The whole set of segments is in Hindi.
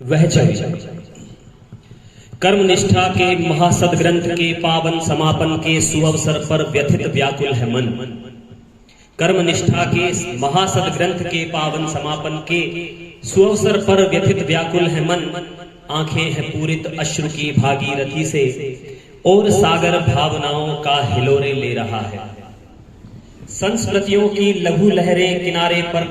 वह छवि कर्म निष्ठा के महासदग्रंथ के पावन समापन के सुअवसर पर व्यथित व्याकुल है मन। कर्म निष्ठा के महासदग्रंथ के पावन समापन के सुअवसर पर व्यथित व्याकुल है मन। आंखें हैं पूरित अश्रु की भागीरथी से और सागर भावनाओं का हिलोरे ले रहा है। संस्मृतियों की लघु लहरें किनारे पर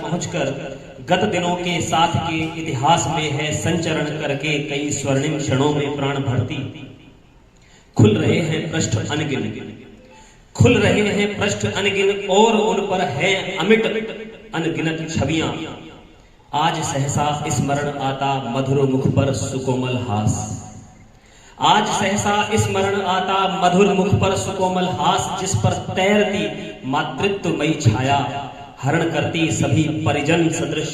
पहुंचकर गत दिनों के साथ के इतिहास में है संचरण करके कई स्वर्णिम क्षणों में प्राण भरती। खुल रहे हैं पृष्ठ अनगिन और उन पर है अमिट अनगिनत छवियां। आज सहसा स्मरण आता मधुर मुख पर सुकोमल हास, जिस पर तैरती मातृत्वमयी छाया हरण करती सभी परिजन सदृश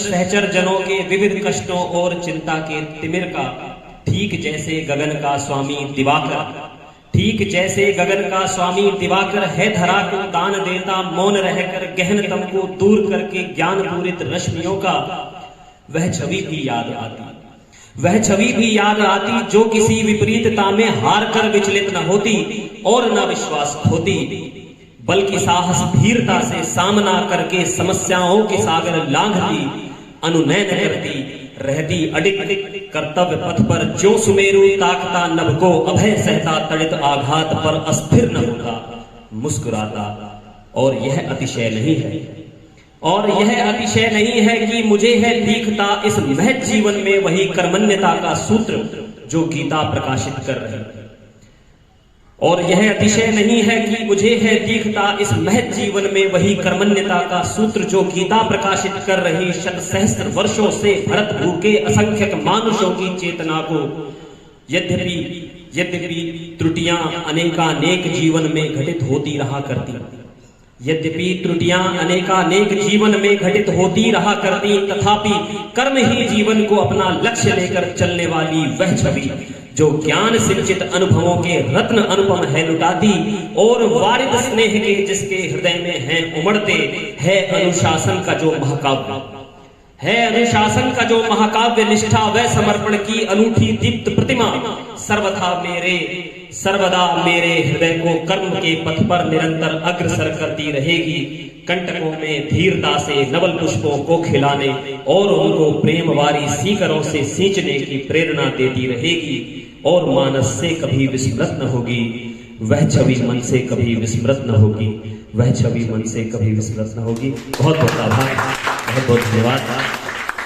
सहचर जनों के विविध कष्टों और चिंता के तिमिर का। ठीक जैसे गगन का स्वामी दिवाकर है धरा को दान देता, मौन रहकर गहनतम को दूर करके ज्ञान पूरित रश्मियों का। वह छवि भी याद आती जो किसी विपरीतता में हार कर विचलित न होती और न विश्वास खोती, बल्कि साहस धीरता से सामना करके समस्याओं के सागर लांघती, अनुनय करती रहती अडिग कर्तव्य पथ पर। जो सुमेरु ताकता नभ को अभय सहता, तड़ित आघात पर अस्थिर न होता, मुस्कुराता। और यह अतिशय नहीं है कि मुझे है दिखता इस महज जीवन में वही कर्मण्यता का सूत्र जो गीता प्रकाशित कर रही है। और यह अतिशय नहीं है कि मुझे है दिखता इस महज जीवन में वही कर्मण्यता का सूत्र जो गीता प्रकाशित कर रही। शत सहस्त्र वर्षों से भरत भूखे असंख्यक मानुषों की चेतना को यद्यपि त्रुटियां अनेकानेक जीवन में घटित होती रहा करती, तथापि कर्म ही जीवन को अपना लक्ष्य लेकर चलने वाली वह छवि जो ज्ञान सिंचित अनुभवों के रत्न अनुपम है लुटाती और वारिद स्नेह के जिसके हृदय में है उमड़ते है अनुशासन का जो महाकाव्य निष्ठा व समर्पण की अनूठी दीप्त प्रतिमा सर्वदा मेरे हृदय को कर्म के पथ पर निरंतर अग्रसर करती रहेगी। कंटकों में धीरता से नवल पुष्पों को खिलाने और उनको प्रेमवारी सीकरों से सींचने की प्रेरणा देती रहेगी और मानस से कभी विस्मृत न होगी। वह छवि मन से कभी विस्मृत न होगी। बहुत बहुत आभार, बहुत बहुत धन्यवाद।